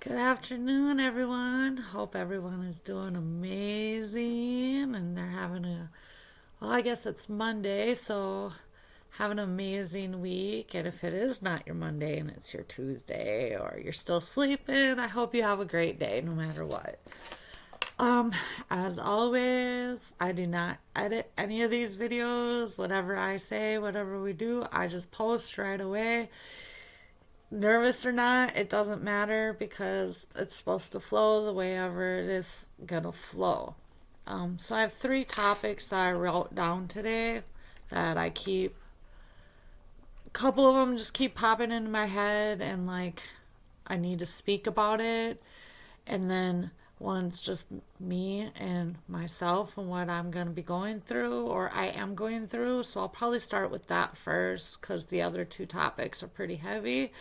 Good afternoon, everyone. Hope everyone is doing amazing and they're having well, I guess it's Monday, so have an amazing week. And if it is not your Monday and it's your Tuesday or you're still sleeping, I hope you have a great day no matter what. Um, as always, I do not edit any of these videos. Whatever I say, whatever we do, I just post right away. Nervous or not, it doesn't matter because it's supposed to flow the way ever it is gonna flow. So I have three topics that I wrote down today that I keep. A couple of them just keep popping into my head, and like I need to speak about it. And then one's just me and myself and what I'm going to be going through or I am going through. So I'll probably start with that first because the other two topics are pretty heavy.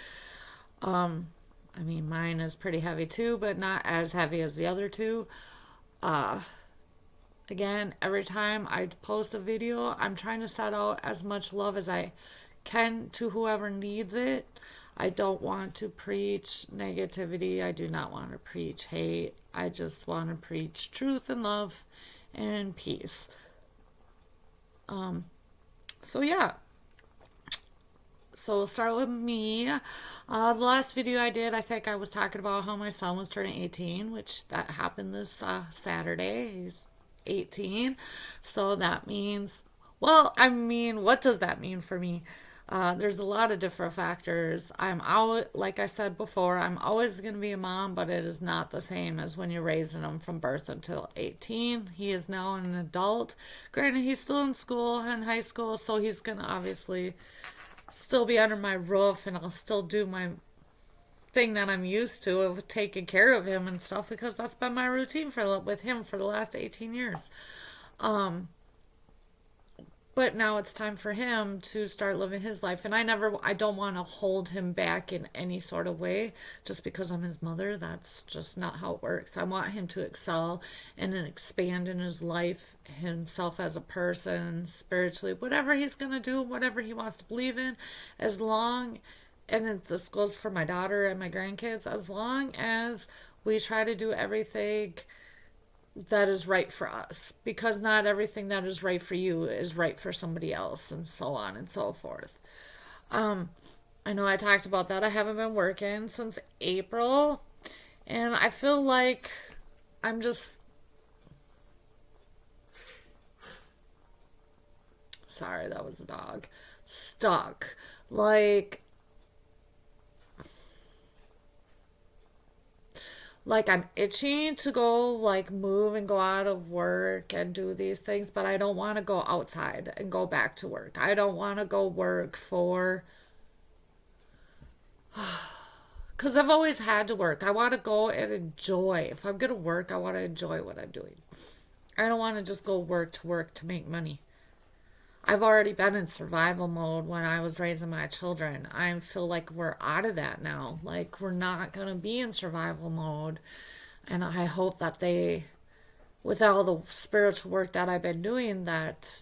I mean, mine is pretty heavy too, but not as heavy as the other two. Uh, Again, every time I post a video, I'm trying to set out as much love as I can to whoever needs it. I don't want to preach negativity. I do not want to preach hate. I just want to preach truth and love and peace. So yeah. So we'll start with me. The last video I did, I think I was talking about how my son was turning 18, which that happened this Saturday. He's 18. So that means, well, I mean, what does that mean for me? There's a lot of different factors. I'm out, like I said before, I'm always going to be a mom, but it is not the same as when you're raising him from birth until 18. He is now an adult. Granted, he's still in school, in high school, so he's going to obviously still be under my roof and I'll still do my thing that I'm used to of taking care of him and stuff because that's been my routine with him for the last 18 years. But now it's time for him to start living his life. And I don't want to hold him back in any sort of way just because I'm his mother. That's just not how it works. I want him to excel and then expand in his life, himself as a person, spiritually, whatever he's going to do, whatever he wants to believe in, as long, and this goes for my daughter and my grandkids, as long as we try to do everything that is right for us because not everything that is right for you is right for somebody else and so on and so forth. I know I talked about that. I haven't been working since April and I feel like I'm just sorry, that was a dog. Stuck. Like I'm itching to go like move and go out of work and do these things, but I don't want to go outside and go back to work. I don't want to go work for because I've always had to work. I want to go and enjoy. If I'm going to work, I want to enjoy what I'm doing. I don't want to just go work to make money. I've already been in survival mode when I was raising my children. I feel like we're out of that now. Like we're not going to be in survival mode. And I hope that with all the spiritual work that I've been doing, that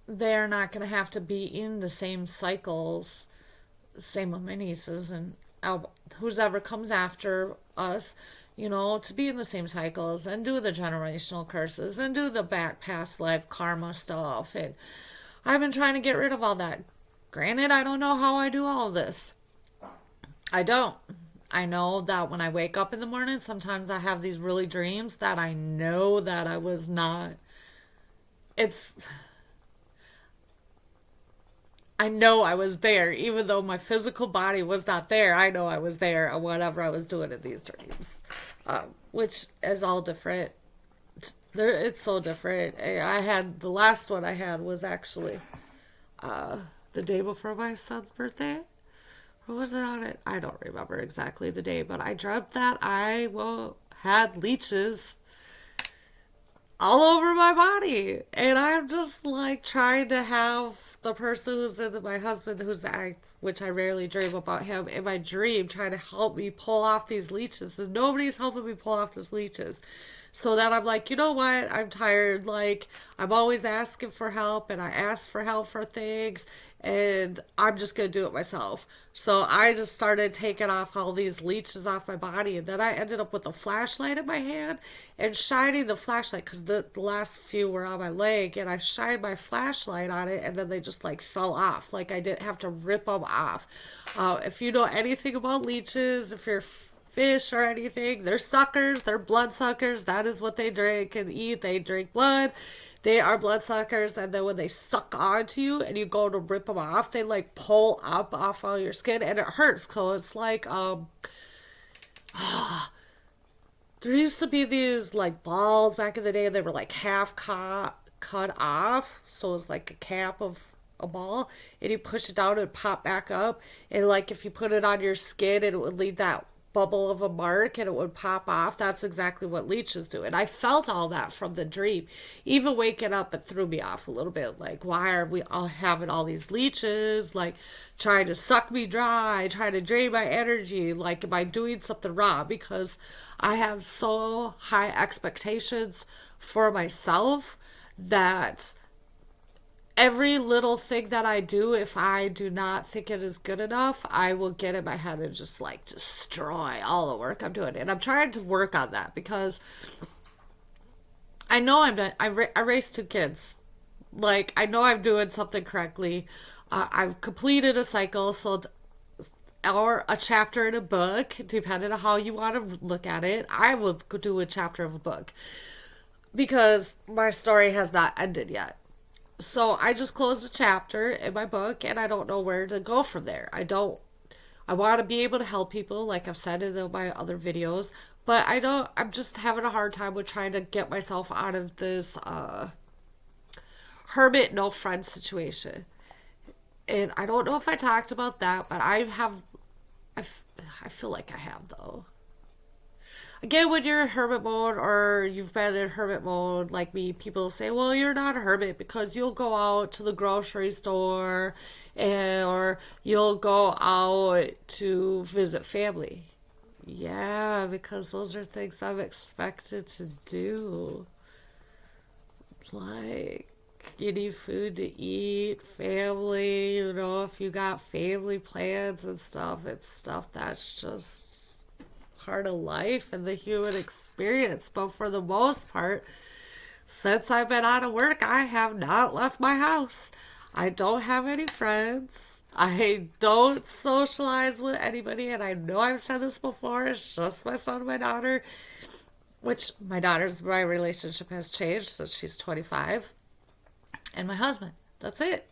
they're not going to have to be in the same cycles. Same with my nieces and who's ever comes after us, to be in the same cycles and do the generational curses and do the back past life karma stuff. And I've been trying to get rid of all that. Granted, I don't know how I do all of this. I don't. I know that when I wake up in the morning, sometimes I have these really dreams that I know that I was not. It's. I know I was there, even though my physical body was not there. I know I was there, or whatever I was doing in these dreams, which is all different. It's so different. I had the last one I had was actually the day before my son's birthday. Or was it on it? I don't remember exactly the day, but I dreamt that I had leeches all over my body. And I'm just like trying to have the person who's in my husband, which I rarely dream about him, in my dream, trying to help me pull off these leeches. And nobody's helping me pull off these leeches. So that I'm like, you know what? I'm tired. Like, I'm always asking for help and I ask for help for things and I'm just going to do it myself. So I just started taking off all these leeches off my body. And then I ended up with a flashlight in my hand and shining the flashlight because the last few were on my leg. And I shined my flashlight on it and then they just like fell off. Like I didn't have to rip them off. If you know anything about leeches, if you're fish or anything. They're suckers. They're blood suckers. That is what they drink and eat. They drink blood. They are blood suckers. And then when they suck onto you and you go to rip them off, they like pull up off all your skin and it hurts. So it's like, there used to be these like balls back in the day. They were like half cut off. So it was like a cap of a ball and you push it down and pop back up. And like if you put it on your skin, it would leave that bubble of a mark and it would pop off. That's exactly what leeches do. And I felt all that from the dream. Even waking up, it threw me off a little bit. Like, why are we all having all these leeches? Like, trying to suck me dry, trying to drain my energy. Like, am I doing something wrong? Because I have so high expectations for myself that every little thing that I do, if I do not think it is good enough, I will get in my head and just like destroy all the work I'm doing. And I'm trying to work on that because I know I'm not, I raised two kids. Like, I know I'm doing something correctly. I've completed a cycle, so or a chapter in a book, depending on how you want to look at it. I will do a chapter of a book because my story has not ended yet. So I just closed a chapter in my book and I don't know where to go from there. I want to be able to help people like I've said in my other videos, but I'm just having a hard time with trying to get myself out of this hermit no friend situation. And I don't know if I talked about that, but I feel like I have though. Again, when you're in hermit mode or you've been in hermit mode like me, people say, well, you're not a hermit because you'll go out to the grocery store or you'll go out to visit family. Yeah, because those are things I'm expected to do. Like, you need food to eat, family, if you got family plans and stuff, it's stuff that's just part of life and the human experience. But for the most part, since I've been out of work, I have not left my house. I don't have any friends. I don't socialize with anybody, and I know I've said this before. It's just my son and my daughter, which my relationship has changed since she's 25, and my husband. That's it.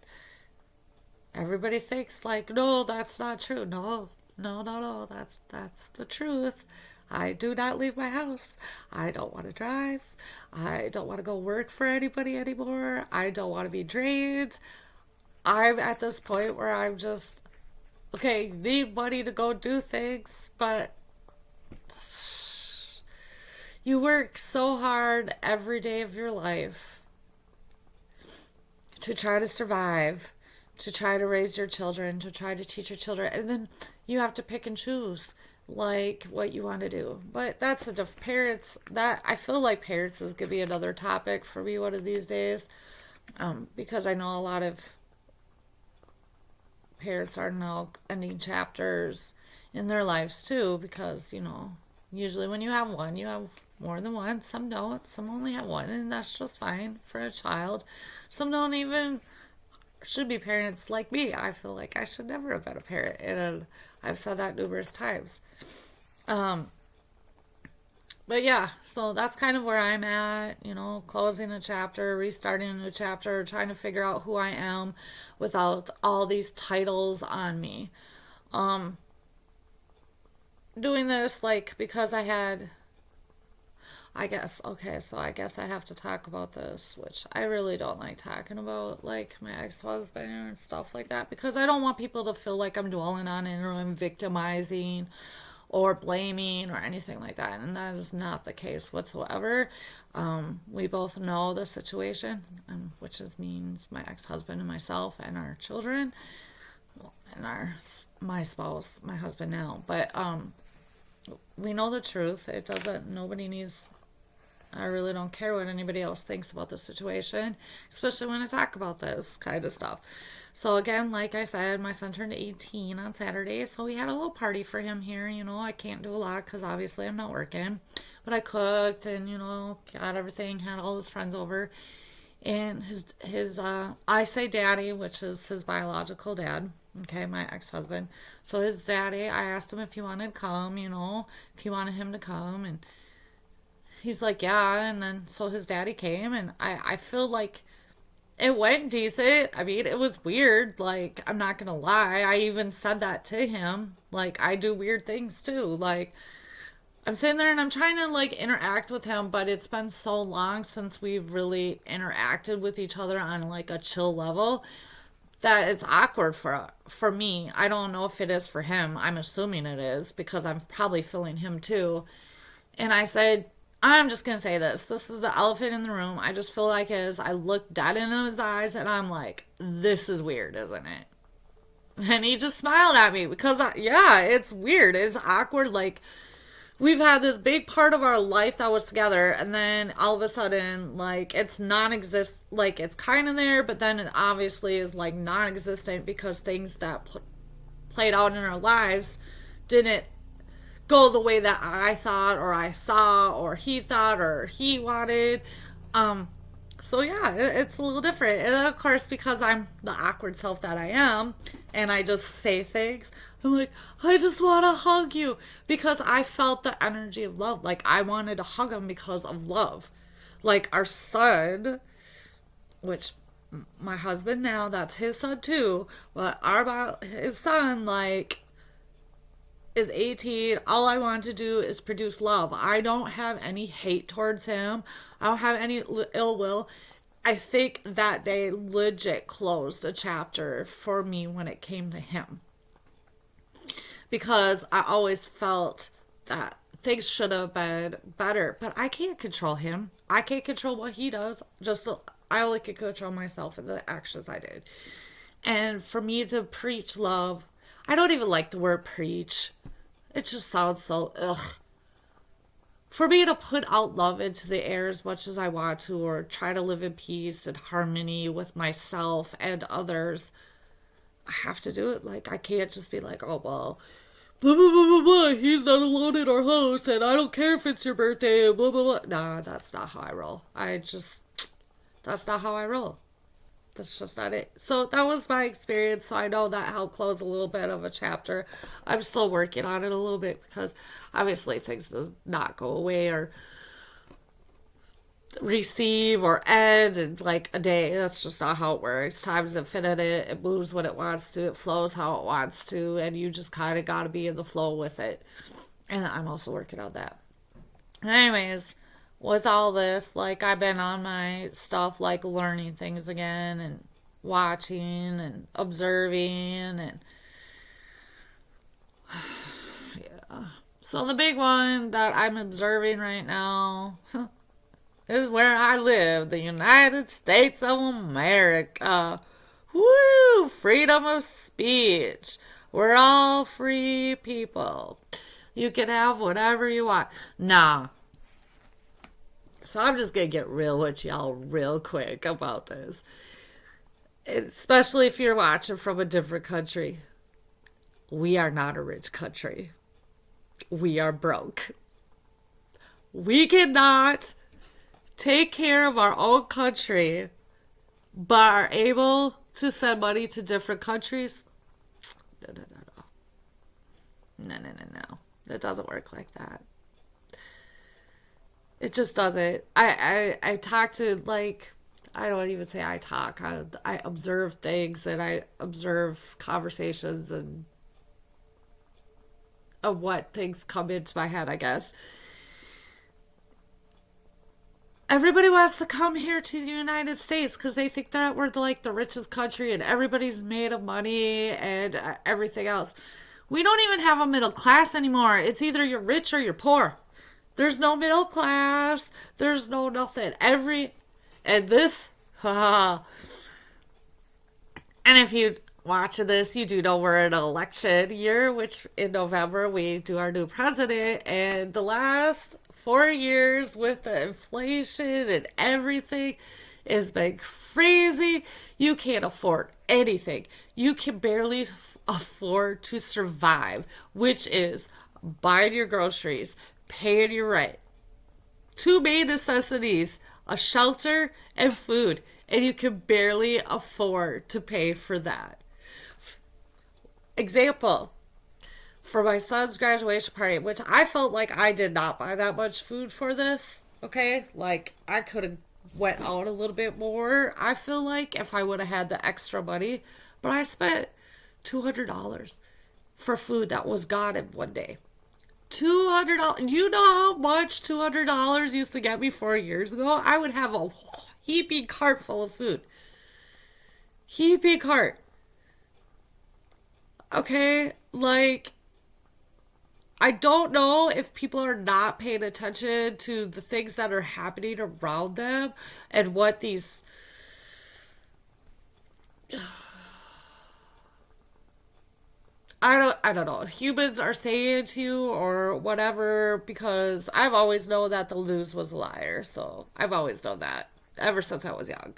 Everybody thinks like, no, that's not true. No, no, no, no. That's the truth. I do not leave my house. I don't want to drive. I don't want to go work for anybody anymore. I don't want to be drained. I'm at this point where I'm just, okay, need money to go do things, but you work so hard every day of your life to try to survive, to try to raise your children, to try to teach your children, and then you have to pick and choose like what you want to do. But that's a different parents. That I feel like parents is gonna be another topic for me one of these days, because I know a lot of parents are now ending chapters in their lives too. Because usually when you have one, you have more than one. Some don't. Some only have one, and that's just fine for a child. Some don't even should be parents like me. I feel like I should never have been a parent, and I've said that numerous times. But yeah, so that's kind of where I'm at, closing a chapter, restarting a new chapter, trying to figure out who I am without all these titles on me. Doing this like because I guess, okay, so I guess I have to talk about this, which I really don't like talking about, like my ex-husband and stuff like that, because I don't want people to feel like I'm dwelling on it or I'm victimizing or blaming or anything like that. And that is not the case whatsoever. We both know the situation, means my ex-husband and myself and our children, and my spouse, my husband now. But we know the truth. Nobody needs I really don't care what anybody else thinks about the situation, especially when I talk about this kind of stuff. So again, like I said, my son turned 18 on Saturday, so we had a little party for him here. I can't do a lot because obviously I'm not working, but I cooked and got everything, had all his friends over, and his I say daddy, which is his biological dad. Okay, my ex-husband. So his daddy, I asked him if he wanted to come, if he wanted him to come, and he's like, yeah. And then so his daddy came, and I feel like it went decent. I mean, it was weird. Like, I'm not gonna lie. I even said that to him. Like, I do weird things too. Like, I'm sitting there and I'm trying to like interact with him, but it's been so long since we've really interacted with each other on like a chill level that it's awkward for me. I don't know if it is for him. I'm assuming it is because I'm probably feeling him too. And I said, I'm just gonna say this. This is the elephant in the room. I just feel like as I look dead into his eyes and I'm like, this is weird, isn't it? And he just smiled at me because, yeah, it's weird. It's awkward. Like, we've had this big part of our life that was together, and then all of a sudden, like, it's non-exist. Like, it's kind of there, but then it obviously is like non-existent because things that played out in our lives didn't go the way that I thought or I saw or he thought or he wanted. Um, so yeah, it's a little different. And of course, because I'm the awkward self that I am, and I just say things, I'm like, I just want to hug you because I felt the energy of love. Like I wanted to hug him because of love. Like our son, which my husband now, that's his son too, but his son, like, is 18. All I want to do is produce love. I don't have any hate towards him. I don't have any ill will. I think that day legit closed a chapter for me when it came to him. Because I always felt that things should have been better. But I can't control him. I can't control what he does. I only can control myself and the actions I did. And for me to preach love, I don't even like the word preach. It just sounds so ugh. For me to put out love into the air as much as I want to, or try to live in peace and harmony with myself and others, I have to do it. Like, I can't just be like, oh, well, blah, blah, blah, blah, blah. He's not alone in our house, and I don't care if it's your birthday, blah, blah, blah. Nah, that's not how I roll. That's not how I roll. That's just not it. So that was my experience. So I know that helped close a little bit of a chapter. I'm still working on it a little bit because obviously things does not go away or receive or end in like a day. That's just not how it works. Time's infinite. It moves when it wants to. It flows how it wants to. And you just kind of got to be in the flow with it. And I'm also working on that. Anyways, with all this, like I've been on my stuff, like learning things again and watching and observing and yeah. So the big one that I'm observing right now is where I live, the United States of America. Woo! Freedom of speech. We're all free people. You can have whatever you want. Nah. So I'm just going to get real with y'all real quick about this. Especially if you're watching from a different country. We are not a rich country. We are broke. We cannot take care of our own country, but are able to send money to different countries. No, no, no, no. No, no, no, no. It doesn't work like that. It just doesn't. I talk to, like, I don't even say I talk. I observe things and I observe conversations and of what things come into my head, I guess. Everybody wants to come here to the United States because they think that we're like the richest country and everybody's made of money and everything else. We don't even have a middle class anymore. It's either you're rich or you're poor. There's no middle class. There's no nothing. And this, haha. And if you watch this, you do know we're in an election year, which in November we do our new president. And the last 4 years with the inflation and everything, it's been crazy. You can't afford anything. You can barely afford to survive, which is buying your groceries, paying your rent. Two main necessities, a shelter and food, and you can barely afford to pay for that. Example, for my son's graduation party, which I felt like I did not buy that much food for this. Okay, like I could have went out a little bit more. I feel like if I would have had the extra money, but I spent $200 for food that was gone in one day. $200. You know how much $200 used to get me 4 years ago? I would have a heaping cart full of food. Heaping cart. Okay, like I don't know if people are not paying attention to the things that are happening around them and what these I don't know humans are saying to you or whatever, because I've always known that the news was a liar. So I've always known that ever since I was young.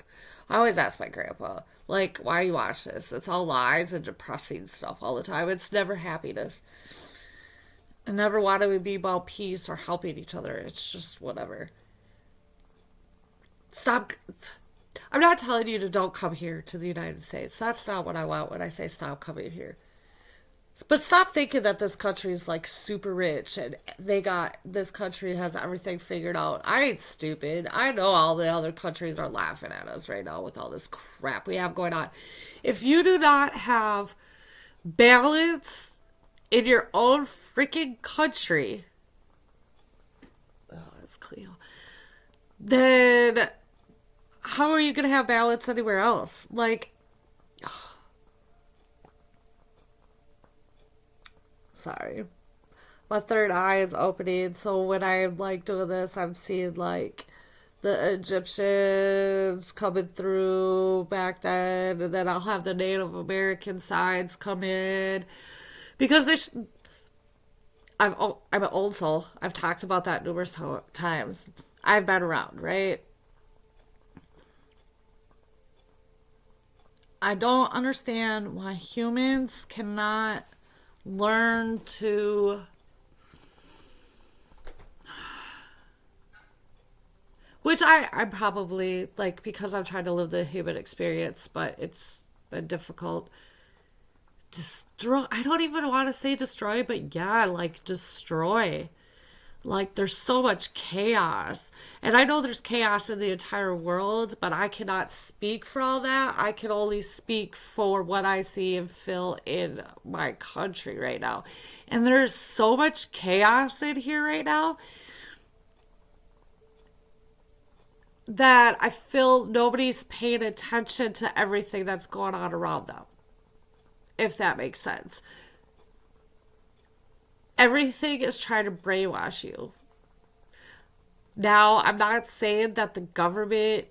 I always ask my grandpa, like, why you watch this? It's all lies and depressing stuff all the time. It's never happiness. I never wanted to be about peace or helping each other. It's just whatever. Stop. I'm not telling you to don't come here to the United States. That's not what I want when I say stop coming here. But stop thinking that this country is like super rich and this country has everything figured out. I ain't stupid. I know all the other countries are laughing at us right now with all this crap we have going on. If you do not have balance in your own freaking country, oh, that's Cleo, then how are you going to have balance anywhere else? Like, sorry. My third eye is opening, so when I'm like doing this, I'm seeing like the Egyptians coming through back then, and then I'll have the Native American sides come in because I'm an old soul. I've talked about that numerous times. I've been around, right? I don't understand why humans cannot learn to, which I'm probably like, because I'm trying to live the human experience, but it's been difficult. Destroy, I don't even want to say destroy, but yeah, like destroy. Like there's so much chaos, and I know there's chaos in the entire world, but I cannot speak for all that. I can only speak for what I see and feel in my country right now, and there's so much chaos in here right now that I feel nobody's paying attention to everything that's going on around them, if that makes sense. Everything is trying to brainwash you. Now, I'm not saying that the government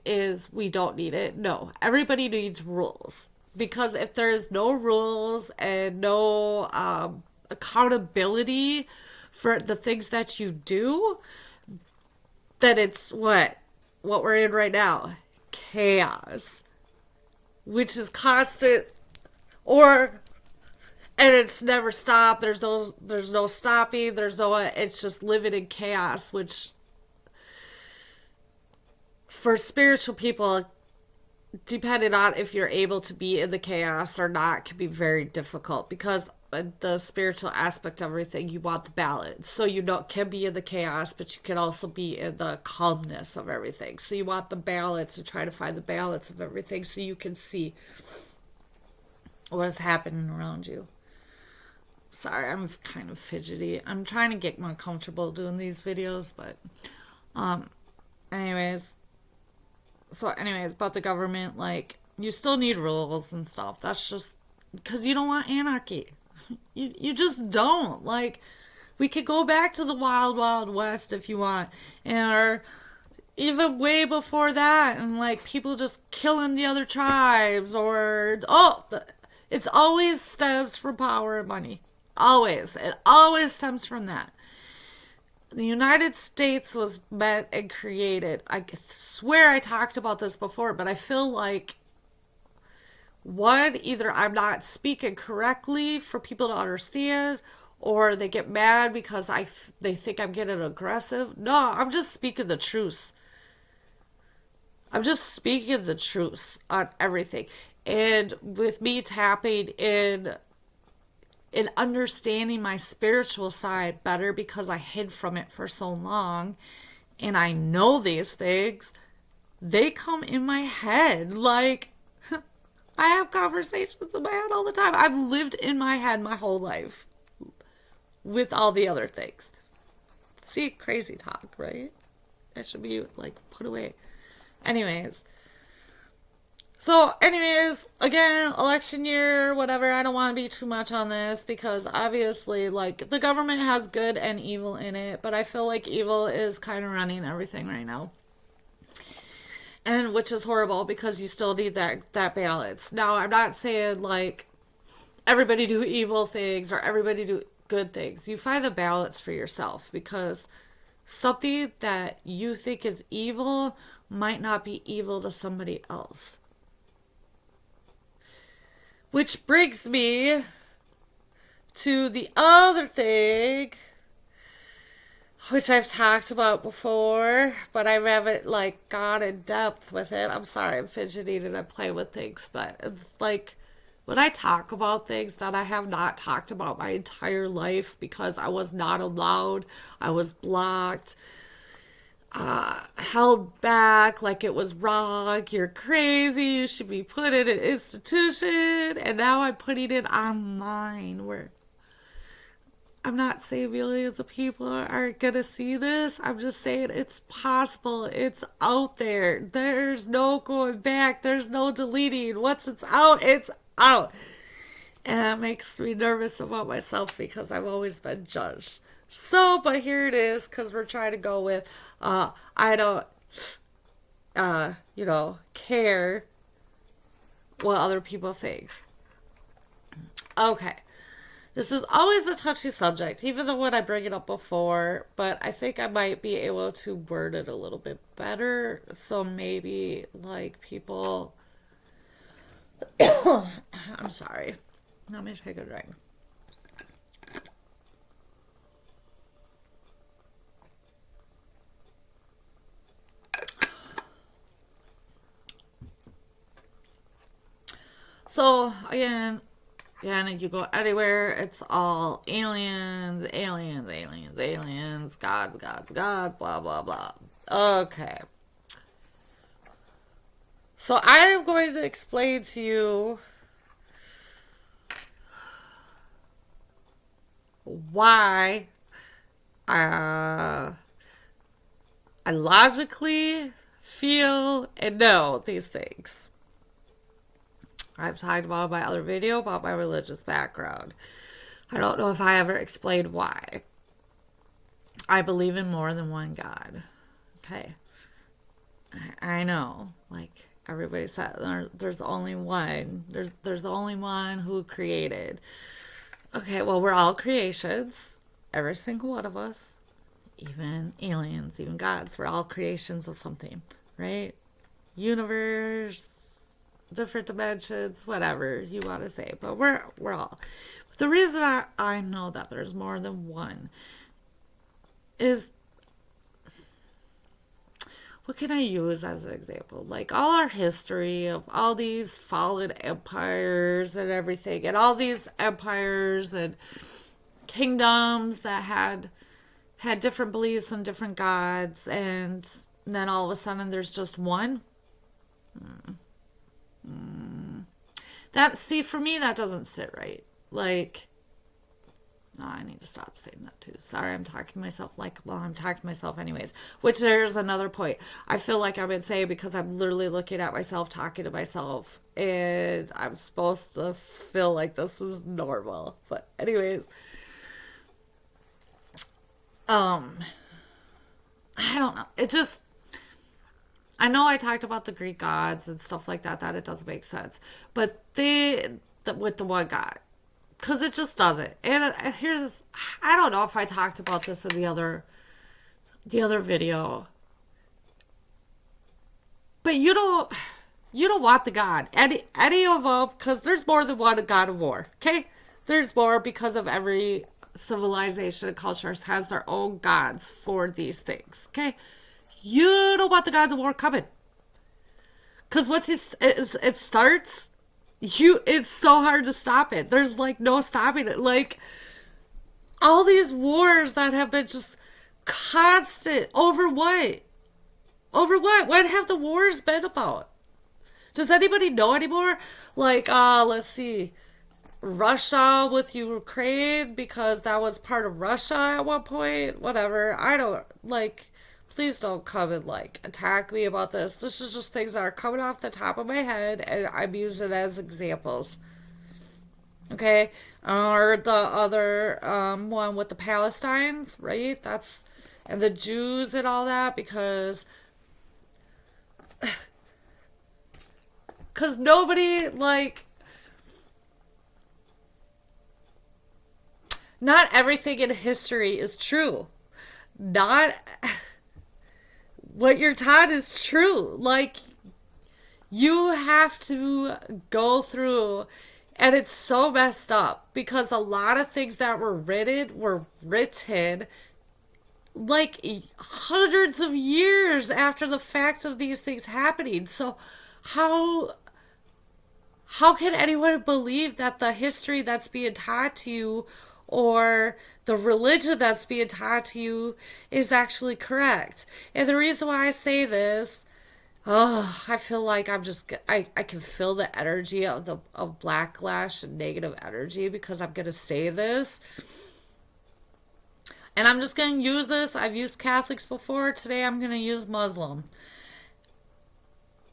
we don't need it. No, everybody needs rules. Because if there's no rules and no accountability for the things that you do, then it's what we're in right now, chaos, which is constant, or and it's never stopped. There's no stopping. It's just living in chaos, which for spiritual people, depending on if you're able to be in the chaos or not, can be very difficult, because the spiritual aspect of everything, you want the balance. So you know, can be in the chaos, but you can also be in the calmness of everything. So you want the balance and try to find the balance of everything so you can see what is happening around you. Sorry, I'm kind of fidgety. I'm trying to get more comfortable doing these videos, but anyways. So anyways, about the government, like, you still need rules and stuff. That's just because you don't want anarchy. You just don't. Like, we could go back to the wild, wild west if you want, or even way before that, and like people just killing the other tribes, or it's always stems from power and money. Always. It always stems from that. The United States was meant and created. I swear I talked about this before, but I feel like one, either I'm not speaking correctly for people to understand, or they get mad because they think I'm getting aggressive. No, I'm just speaking the truth. I'm just speaking the truth on everything. And with me tapping in understanding my spiritual side better because I hid from it for so long and I know these things, they come in my head. Like, I have conversations in my head all the time. I've lived in my head my whole life with all the other things. See, crazy talk, right? That should be like put away. Anyways, again, election year, whatever. I don't want to be too much on this because obviously, like, the government has good and evil in it, but I feel like evil is kind of running everything right now. And which is horrible because you still need that balance. Now, I'm not saying like everybody do evil things or everybody do good things. You find the balance for yourself because something that you think is evil might not be evil to somebody else. Which brings me to the other thing, which I've talked about before, but I haven't like gone in depth with it. I'm sorry, I'm fidgeting and I play with things, but it's like when I talk about things that I have not talked about my entire life because I was not allowed, I was blocked, held back like it was wrong, you're crazy, you should be put in an institution, and now I'm putting it online where I'm not saying millions of people are gonna see this. I'm just saying it's possible. It's out there. There's no going back. There's no deleting. Once it's out, it's out. And that makes me nervous about myself because I've always been judged. So, but here it is because we're trying to go with, I don't, care what other people think. Okay. This is always a touchy subject, even though when I bring it up before, but I think I might be able to word it a little bit better. So maybe, like, people. I'm sorry. Let me take a drink. So, again, yeah, and you go anywhere, it's all aliens, aliens, aliens, aliens, gods, gods, gods, blah, blah, blah. Okay. So I am going to explain to you why I logically feel and know these things. I've talked about my other video about my religious background. I don't know if I ever explained why. I believe in more than one God. Okay. I know. Like everybody said, there's only one. There's only one who created. Okay, well, we're all creations. Every single one of us. Even aliens, even gods. We're all creations of something, right? Universe, different dimensions, whatever you want to say, but we're all. The reason I know that there's more than one is, what can I use as an example? Like all our history of all these fallen empires and everything, and all these empires and kingdoms that had different beliefs and different gods, and then all of a sudden there's just one. That, see, for me, that doesn't sit right. Like, no, I need to stop saying that too. Sorry, I'm talking to myself I'm talking to myself anyways. Which there's another point. I feel like I've been saying because I'm literally looking at myself, talking to myself, and I'm supposed to feel like this is normal. But anyways, I don't know. It just, I know I talked about the Greek gods and stuff like that it doesn't make sense. But with the one God. Because it just doesn't. And here's, I don't know if I talked about this in the other the other video. But you don't want the god. Any of them, because there's more than one god of war. Okay? There's more because of every civilization and culture has their own gods for these things. Okay? You don't want the gods of war coming. Because once it starts, it's so hard to stop it. There's like no stopping it. Like all these wars that have been just constant over what? Over what? What have the wars been about? Does anybody know anymore? Like, let's see. Russia with Ukraine because that was part of Russia at one point. Whatever. I don't like. Please don't come and like attack me about this. This is just things that are coming off the top of my head, and I'm using it as examples. Okay, or the other one with the Palestines, right? That's and the Jews and all that because nobody like not everything in history is true. Not what you're taught is true. Like, you have to go through, and it's so messed up because a lot of things that were written like hundreds of years after the facts of these things happening. So, how how can anyone believe that the history that's being taught to you or the religion that's being taught to you is actually correct? And the reason why I say this, oh, I feel like I can feel the energy of backlash and negative energy because I'm gonna say this. And I'm just gonna use this. I've used Catholics before. Today I'm gonna use Muslim.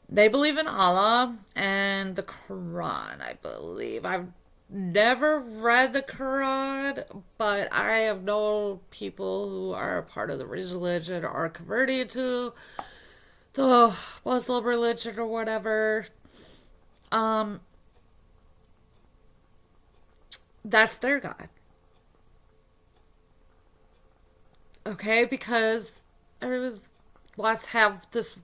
They believe in Allah and the Quran, I believe. I've never read the Quran, but I have known people who are a part of the religion or are converting to the Muslim religion or whatever. Um, that's their God. Okay, because everyone's wants to have this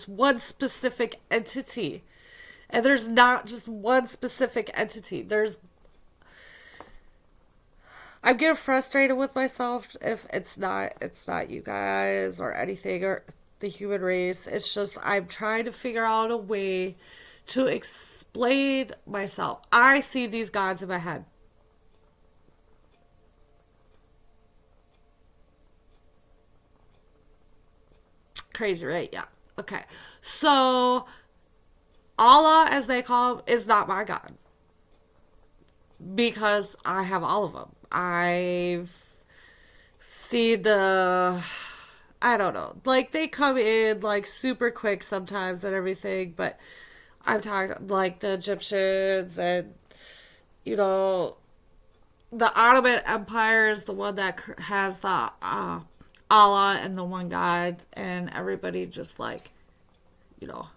one specific entity. And there's not just one specific entity. I'm getting frustrated with myself if it's not you guys or anything or the human race. It's just I'm trying to figure out a way to explain myself. I see these gods in my head. Crazy, right? Yeah. Okay. So Allah, as they call him, is not my God because I have all of them. I've seen I don't know, like they come in like super quick sometimes and everything, but I've talked like the Egyptians and you know the Ottoman Empire is the one that has the Allah and the one God, and everybody just like you know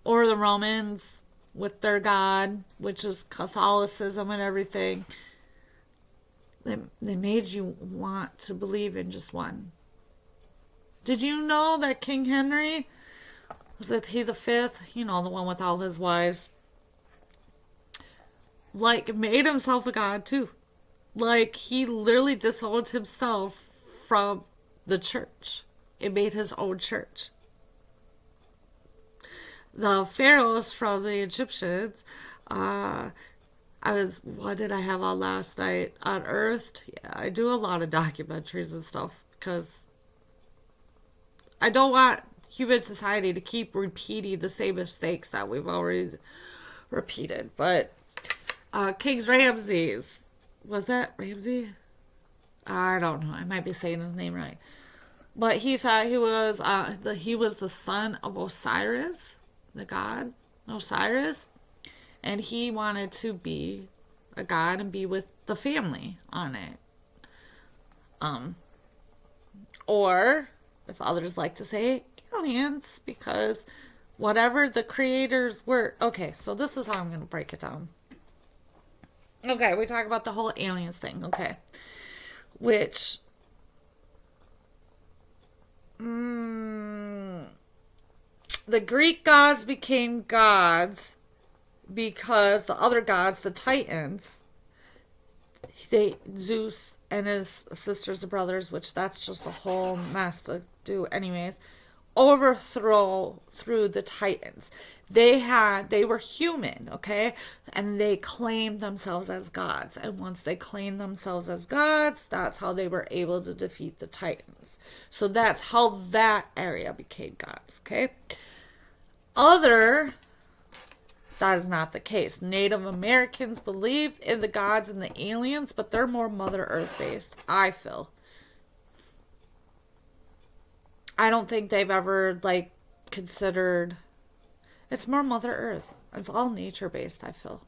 or the Romans with their God, which is Catholicism and everything. They made you want to believe in just one. Did you know that King Henry, was it he the fifth? You know, the one with all his wives, like made himself a god too. Like he literally disowned himself from the church. It made his own church. The pharaohs from the Egyptians. What did I have on last night? Unearthed. Yeah, I do a lot of documentaries and stuff because I don't want human society to keep repeating the same mistakes that we've already repeated. But King's Ramses, was that Ramsey? I don't know. I might be saying his name right, but he thought he was the son of Osiris, the god Osiris, and he wanted to be a god and be with the family on it. Um, or if others like to say aliens, because whatever the creators were. Okay, so this is how I'm going to break it down. Okay, we talk about the whole aliens thing. Okay, which mm, the Greek gods became gods because the other gods, the Titans, they Zeus and his sisters and brothers, which that's just a whole mess to do anyways, overthrow through the Titans. They were human, okay? And they claimed themselves as gods. And once they claimed themselves as gods, that's how they were able to defeat the Titans. So that's how that area became gods, okay? Other That is not the case. Native Americans believed in the gods and the aliens, but they're more Mother Earth based, I feel. I don't think they've ever, like, considered. It's more Mother Earth. It's all nature based, I feel.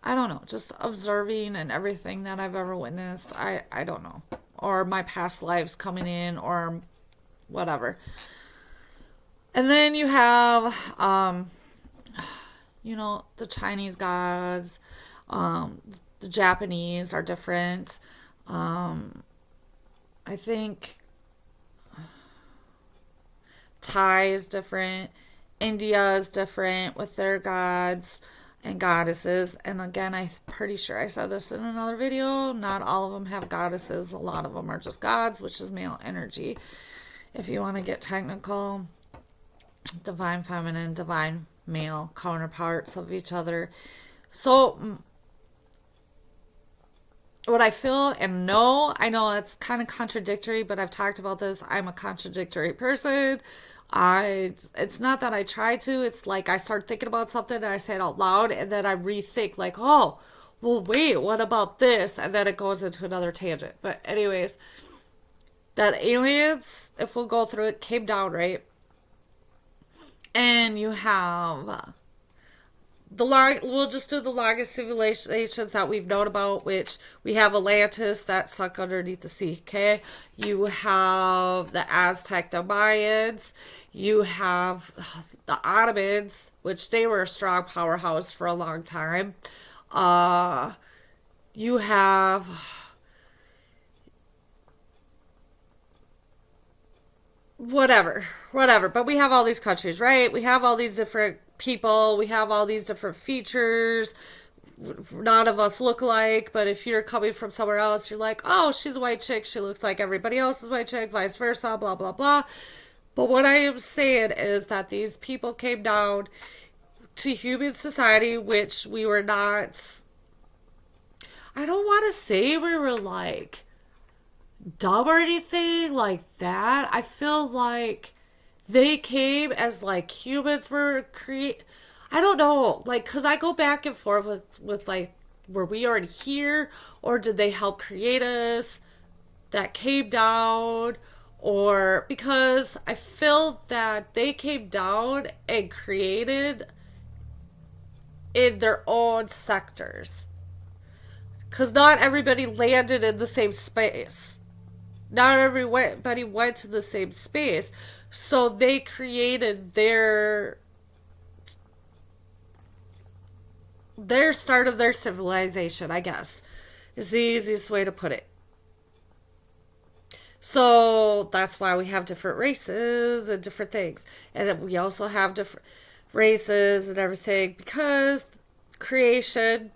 I don't know. Just observing and everything that I've ever witnessed, I don't know. Or my past lives coming in, or whatever. And then you have, the Chinese gods. The Japanese are different. I think Thai is different. India is different with their gods and goddesses. And again, I'm pretty sure I said this in another video. Not all of them have goddesses. A lot of them are just gods, which is male energy. If you want to get technical, divine feminine, divine male counterparts of each other. So what I feel and know, I know it's kind of contradictory, but I've talked about this. I'm a contradictory person. It's not that I try to, it's like I start thinking about something and I say it out loud and then I rethink like, oh, well, wait, what about this? And then it goes into another tangent. But anyways, that aliens, if we'll go through it, came down, right? And you have we'll just do the longest civilizations that we've known about, which we have Atlantis that sunk underneath the sea, okay? You have the Aztec, the Mayans. You have the Ottomans, which they were a strong powerhouse for a long time. You have whatever. But we have all these countries, right? We have all these different people. We have all these different features. None of us look alike, but if you're coming from somewhere else, you're like, oh, she's a white chick. She looks like everybody else's white chick, vice versa, blah, blah, blah. But what I am saying is that these people came down to human society, which we were not. I don't want to say we were like dumb or anything like that. I feel like they came as like humans were create. I don't know, like, cause I go back and forth with like, were we already here, or did they help create us? That came down, or because I feel that they came down and created in their own sectors. Cause not everybody landed in the same space. Not everybody went to the same space. So they created their start of their civilization, I guess, is the easiest way to put it. So that's why we have different races and different things. And we also have different races and everything because creation.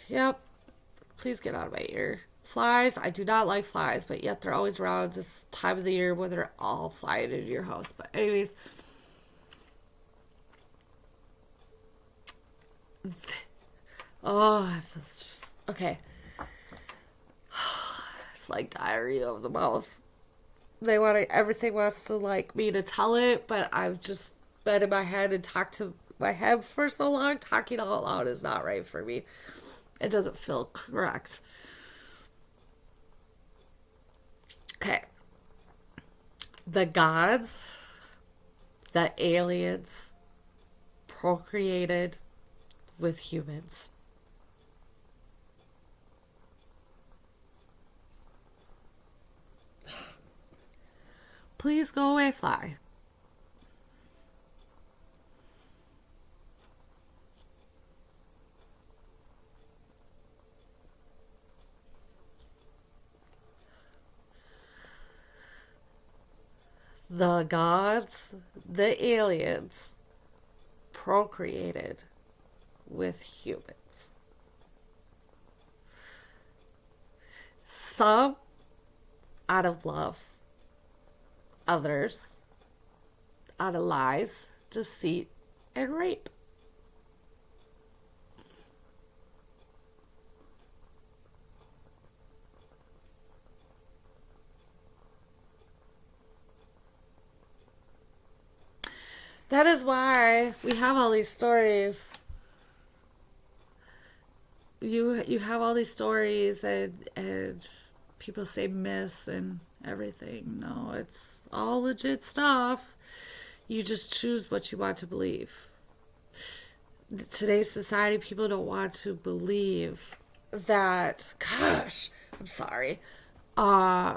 Yep. Please get out of my ear. Flies, I do not like flies, but yet they're always around this time of the year where they're all flying into your house. But anyways, oh, it's just okay. It's like diarrhea of the mouth. Everything wants to like me to tell it, but I've just been in my head and talked to my head for so long. Talking out loud is not right for me. It doesn't feel correct. Okay. The gods, the aliens procreated with humans. Please go away, fly. the gods, the aliens, procreated with humans. Some out of love, others out of lies, deceit, and rape. That is why we have all these stories. You have all these stories and people say myths and everything. No, it's all legit stuff. You just choose what you want to believe. Today's society, people don't want to believe that. Gosh, I'm sorry. Uh,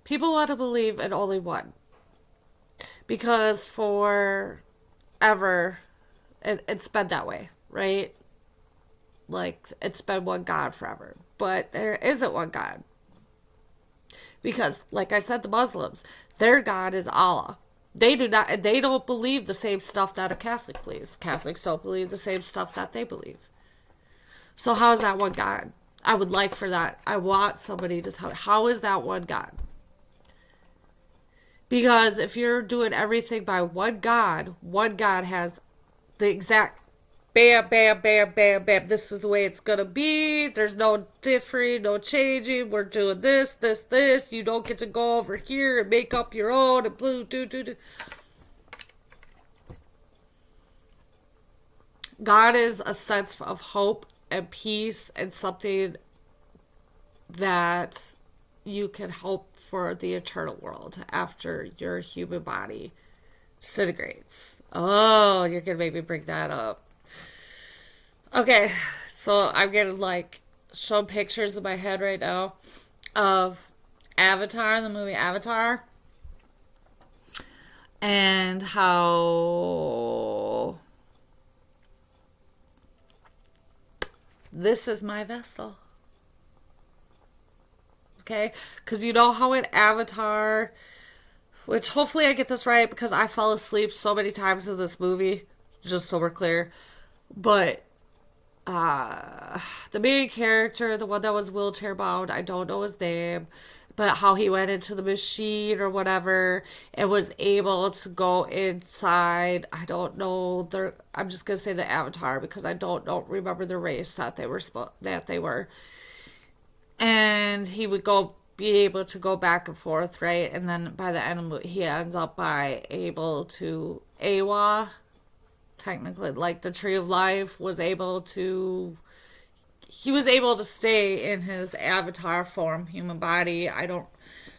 People want to believe in only one because forever it's been that way, right? Like it's been one God forever, but there isn't one God because, like I said, the Muslims, their God is Allah. They do not. They don't believe the same stuff that a Catholic believes. Catholics don't believe the same stuff that they believe. So how is that one God? I would like for that. I want somebody to tell me how is that one God? Because if you're doing everything by one God has the exact bam, bam, bam, bam, bam. This is the way it's going to be. There's no differing, no changing. We're doing this, this, this. You don't get to go over here and make up your own and blue, do. God is a sense of hope and peace and something that you can hope for the eternal world after your human body disintegrates. Oh, you're gonna make me bring that up. Okay, so I'm getting like shown pictures in my head right now of Avatar, the movie Avatar, and how this is my vessel. Okay, because you know how in Avatar, which hopefully I get this right because I fell asleep so many times in this movie, just so we're clear. But the main character, the one that was wheelchair bound, I don't know his name, but how he went into the machine or whatever and was able to go inside. I don't know their. I'm just gonna say the Avatar because I don't remember the race that they were, and he would go be able to go back and forth, right? And then by the end, he ends up by able to Awa, technically, like the Tree of Life was able to. He was able to stay in his avatar form, human body. I don't,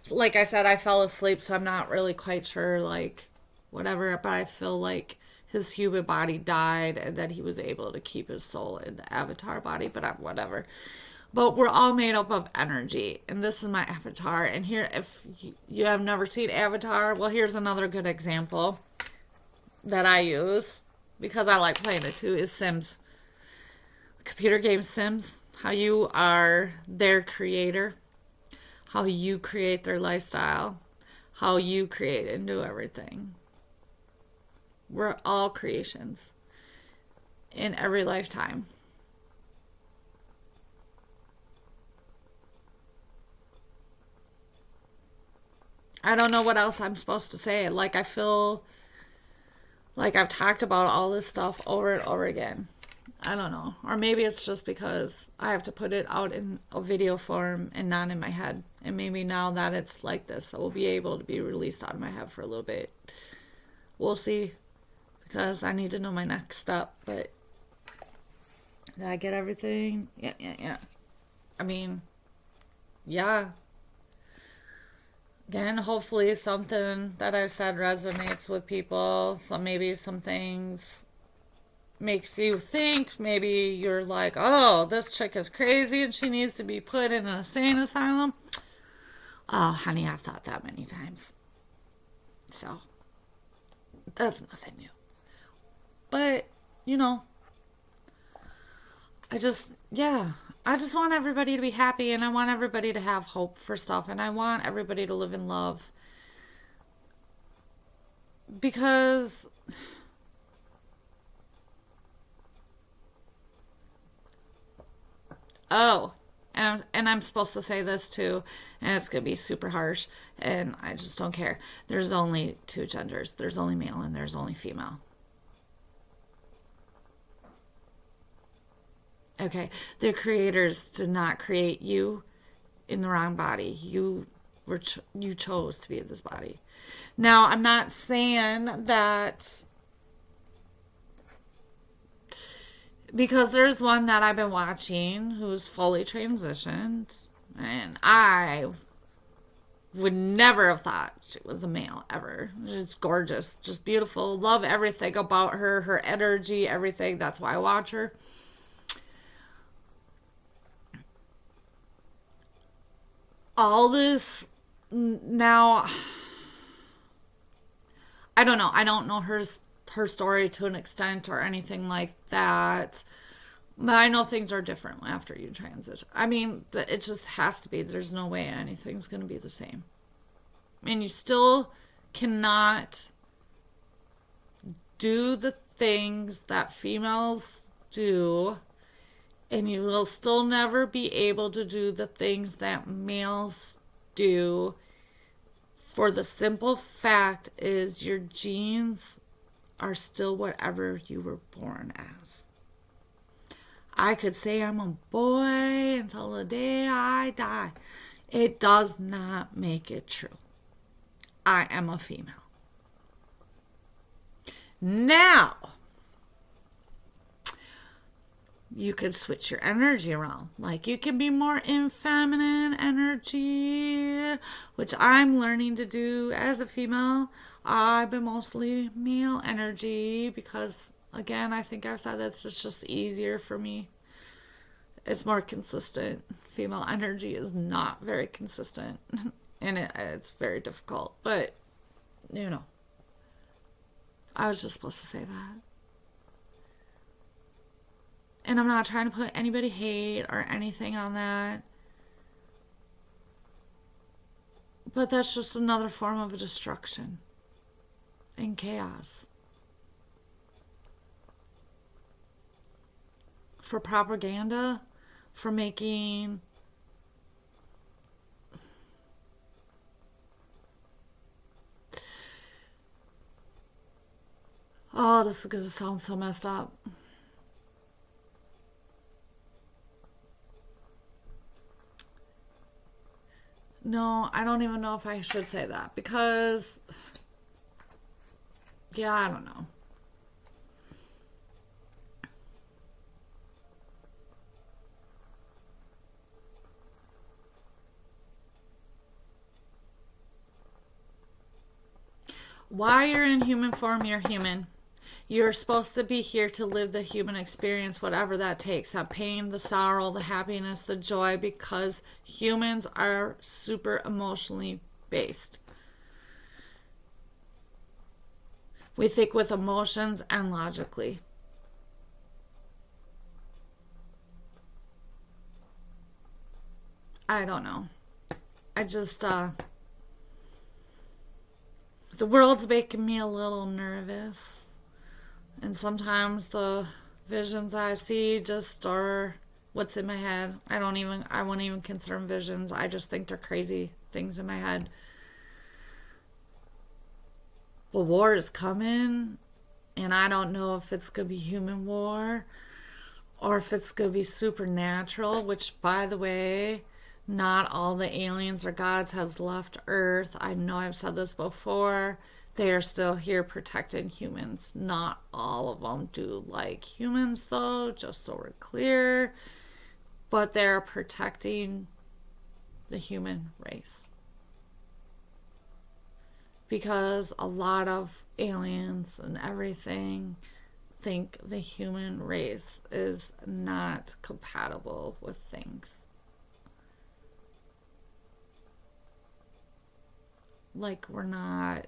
like I said, I fell asleep, so I'm not really quite sure, like, whatever, but I feel like his human body died and then he was able to keep his soul in the avatar body, but I'm whatever. But we're all made up of energy, and this is my avatar. And here, if you have never seen Avatar, well, here's another good example that I use because I like playing it too is Sims. Computer game Sims, how you are their creator, how you create their lifestyle, how you create and do everything. We're all creations in every lifetime. I don't know what else I'm supposed to say. Like, I feel like I've talked about all this stuff over and over again. I don't know. Or maybe it's just because I have to put it out in a video form and not in my head. And maybe now that it's like this, it will be able to be released out of my head for a little bit. We'll see. Because I need to know my next step. But did I get everything? Yeah. I mean, yeah. Again, hopefully something that I've said resonates with people. So maybe some things makes you think. Maybe you're like, oh, this chick is crazy and she needs to be put in an insane asylum. Oh, honey, I've thought that many times. So, that's nothing new. But, you know, I just, yeah, I just want everybody to be happy, and I want everybody to have hope for stuff, and I want everybody to live in love. Because, oh, and I'm supposed to say this too, and it's going to be super harsh, and I just don't care. There's only two genders. There's only male and there's only female. Okay, the creators did not create you in the wrong body. You chose to be in this body. Now, I'm not saying that because there's one that I've been watching who's fully transitioned, and I would never have thought she was a male ever. She's gorgeous, just beautiful. Love everything about her, her energy, everything. That's why I watch her. All this now, I don't know. I don't know her story to an extent or anything like that. But I know things are different after you transition. I mean, it just has to be. There's no way anything's going to be the same. And you still cannot do the things that females do, and you will still never be able to do the things that males do, for the simple fact is your genes are still whatever you were born as. I could say I'm a boy until the day I die. It does not make it true. I am a female. Now, you could switch your energy around. Like, you can be more in feminine energy, which I'm learning to do as a female. I've been mostly male energy because, again, I think I've said that's just easier for me. It's more consistent. Female energy is not very consistent, and it's very difficult. But, I was just supposed to say that. And I'm not trying to put anybody hate or anything on that. But that's just another form of destruction and chaos. For propaganda, for making oh, this is going to sound so messed up. No, I don't even know if I should say that because, yeah, I don't know. While you're in human form, you're human. You're supposed to be here to live the human experience, whatever that takes. That pain, the sorrow, the happiness, the joy, because humans are super emotionally based. We think with emotions and logically. I don't know. I just, the world's making me a little nervous. And sometimes the visions I see just are what's in my head. I won't even consider them visions. I just think they're crazy things in my head. Well, war is coming, and I don't know if it's going to be human war or if it's going to be supernatural, which, by the way, not all the aliens or gods has left Earth. I know I've said this before. They are still here protecting humans. Not all of them do like humans, though, just so we're clear. But they're protecting the human race. Because a lot of aliens and everything think the human race is not compatible with things. Like, we're not...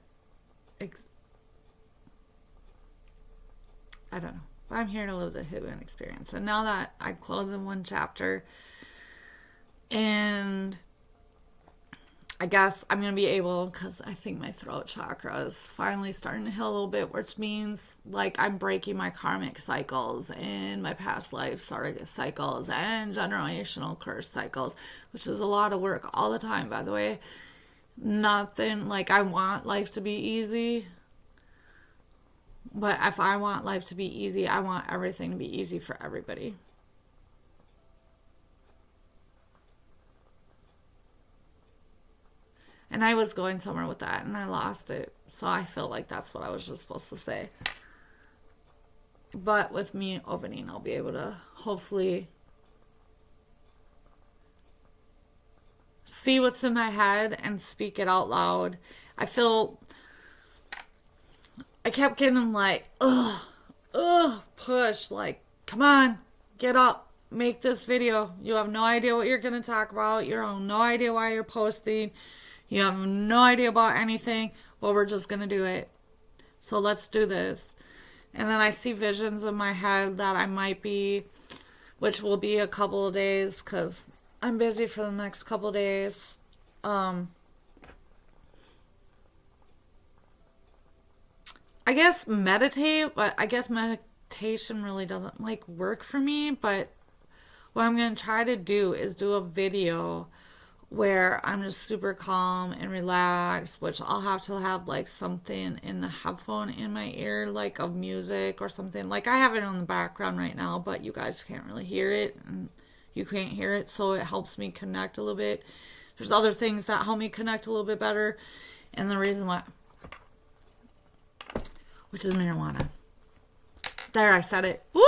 I don't know. but I'm here to live the human experience. And now that I close in one chapter, and I guess I'm going to be able, because I think my throat chakra is finally starting to heal a little bit, which means like I'm breaking my karmic cycles and my past life cycles and generational curse cycles, which is a lot of work all the time, by the way. Nothing like I want life to be easy, but if I want life to be easy, I want everything to be easy for everybody. And I was going somewhere with that, and I lost it. So I feel like that's what I was just supposed to say. But with me opening, I'll be able to hopefully see what's in my head and speak it out loud. I kept getting like, push. Like, come on, get up, make this video. You have no idea what you're going to talk about. You have no idea why you're posting. You have no idea about anything. Well, we're just going to do it. So let's do this. And then I see visions in my head that I might be, which will be a couple of days because I'm busy for the next couple of days. I guess meditate, but I guess meditation really doesn't like work for me. But what I'm going to try to do is do a video where I'm just super calm and relaxed, which I'll have to have like something in the headphone in my ear, like of music or something. Like I have it on the background right now, but you guys can't really hear it and you can't hear it, so it helps me connect a little bit. There's other things that help me connect a little bit better, and the reason why, which is marijuana. There, I said it. Woo!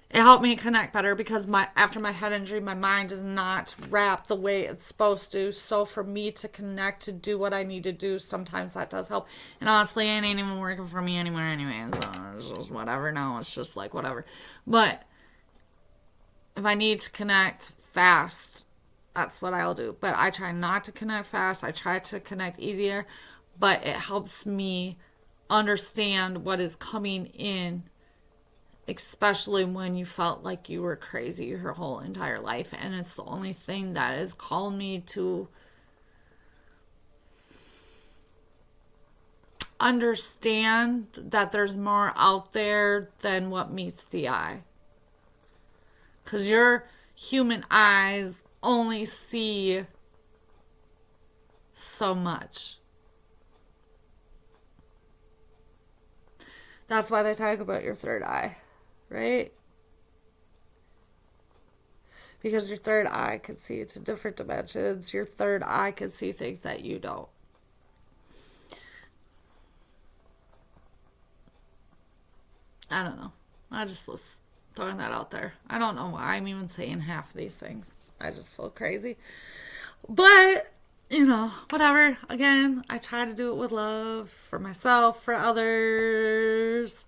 It helped me connect better because after my head injury, my mind is not wrapped the way it's supposed to. So for me to connect, to do what I need to do, sometimes that does help. And honestly, it ain't even working for me anymore anyway. So it's just whatever now. It's just like whatever. But if I need to connect fast, that's what I'll do. But I try not to connect fast. I try to connect easier. But it helps me understand what is coming in, especially when you felt like you were crazy your whole entire life. And it's the only thing that has called me to understand that there's more out there than what meets the eye. Because your human eyes only see so much. That's why they talk about your third eye. Right? Because your third eye could see into different dimensions. Your third eye could see things that you don't. I don't know. I just was throwing that out there. I don't know why I'm even saying half of these things. I just feel crazy. But, whatever. Again, I try to do it with love for myself, for others.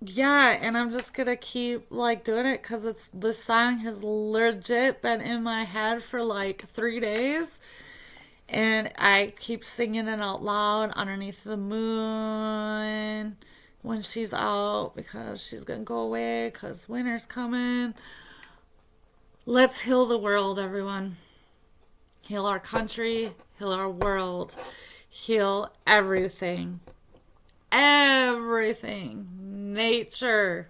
Yeah, and I'm just gonna keep like doing it because this song has legit been in my head for like 3 days, and I keep singing it out loud underneath the moon when she's out because she's gonna go away because winter's coming. Let's heal the world, everyone. Heal our country, heal our world, heal everything. Everything. Nature.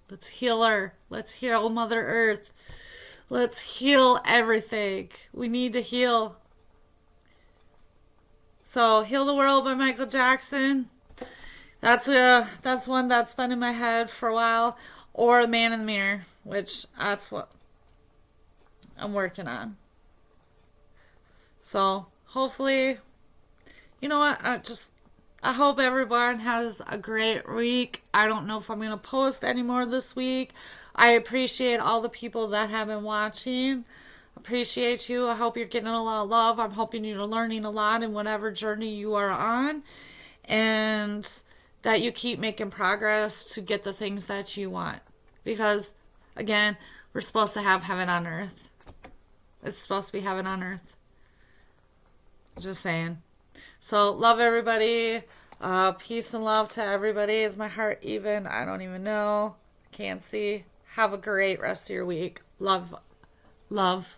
Let's heal her. Let's heal Mother Earth. Let's heal everything. We need to heal. So, Heal the World by Michael Jackson. That's one that's been in my head for a while. Or The Man in the Mirror, which that's what I'm working on. So, hopefully, you know what? I hope everyone has a great week. I don't know if I'm going to post anymore this week. I appreciate all the people that have been watching. Appreciate you. I hope you're getting a lot of love. I'm hoping you're learning a lot in whatever journey you are on. And that you keep making progress to get the things that you want. Because, again, we're supposed to have heaven on earth. It's supposed to be heaven on earth. Just saying. So, love everybody. Peace and love to everybody. Is my heart even? I don't even know. Can't see. Have a great rest of your week. Love. Love.